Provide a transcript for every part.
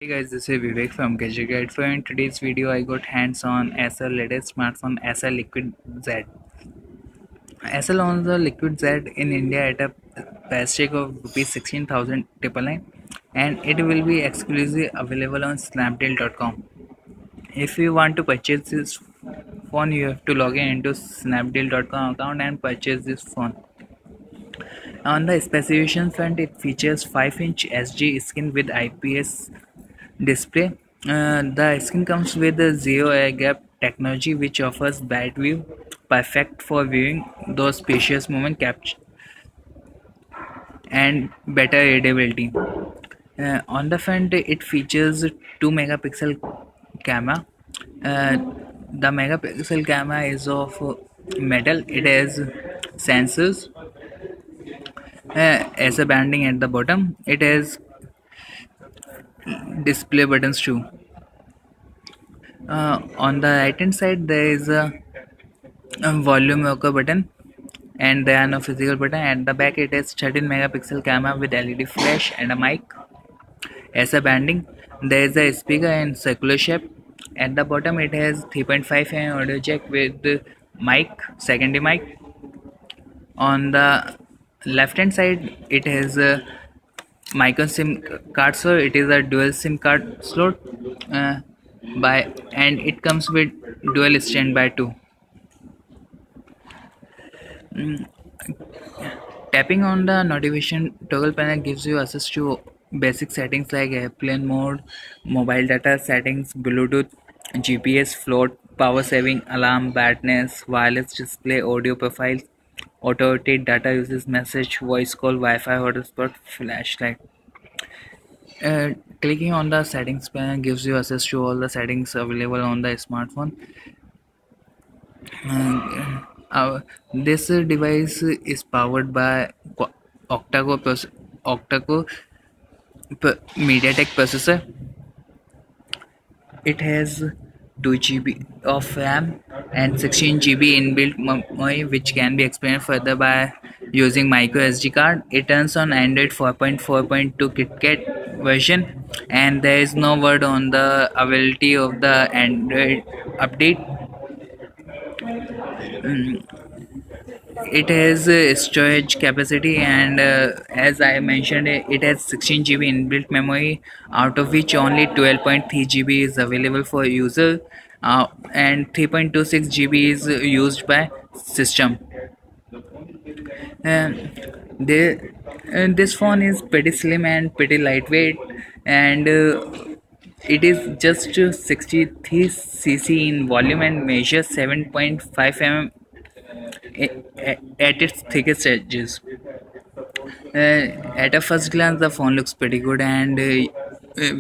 Hey guys, this is Vivek from Gadget Guide. For in today's video, I got hands on Acer latest smartphone Acer Liquid Z. Acer launched the Liquid Z in India at a price tag of rupees 16,999 and it will be exclusively available on Snapdeal.com. If you want to purchase this phone, you have to log in into Snapdeal.com account and purchase this phone. On the specification front, it features 5-inch SG screen with IPS display. The skin comes with a zero air gap technology which offers bright view, perfect for viewing those spacious moment capture and better readability. On the front, it features 2 megapixel camera. Uh, the megapixel camera is of metal. It has sensors as a banding at the bottom. It has display buttons too. On the right hand side, there is a volume rocker button and there are no physical button. At the back, it has 13 megapixel camera with LED flash and a mic. As a banding, there is a speaker in circular shape. At the bottom, it has 3.5 mm audio jack with mic, secondary mic. On the left hand side, it has a micro SIM card slot. It is a dual SIM card slot uh, and it comes with dual standby too. Tapping on the notification toggle panel gives you access to basic settings like airplane mode, mobile data settings, Bluetooth, GPS, float, power saving, alarm, brightness, wireless display, audio profiles, auto rotate, data uses, message, voice call, Wi-Fi hotspot, flashlight. Clicking on the settings panel gives you access to all the settings available on the smartphone. This device is powered by octa-core MediaTek processor. It has 2 GB of RAM and 16 GB inbuilt memory, which can be expanded further by using micro SD card. It runs on Android 4.4.2 KitKat version, and there is no word on the availability of the Android update. It has storage capacity, and as I mentioned, it has 16 GB inbuilt memory, out of which only 12.3 GB is available for user, and 3.26 GB is used by system. This phone is pretty slim and pretty lightweight, and it is just 63 cc in volume and measures 7.5 mm at its thickest edges. At a first glance, the phone looks pretty good, and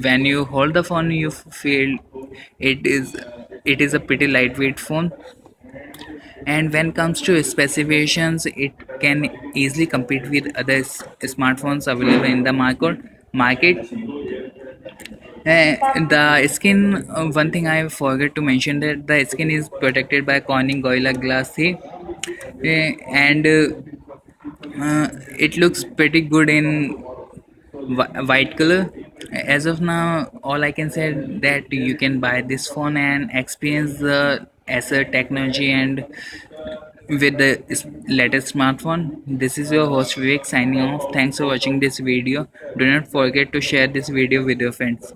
when you hold the phone, you feel it is it is a pretty lightweight phone. And when comes to specifications, it can easily compete with other smartphones available in the market. The skin, one thing I forgot to mention, that the skin is protected by Corning Gorilla Glass 3, and it looks pretty good in white color. As of now, all I can say that you can buy this phone and experience the Acer technology and with the latest smartphone. This is your host Vivek signing off. Thanks for watching this video. Do not forget to share this video with your friends.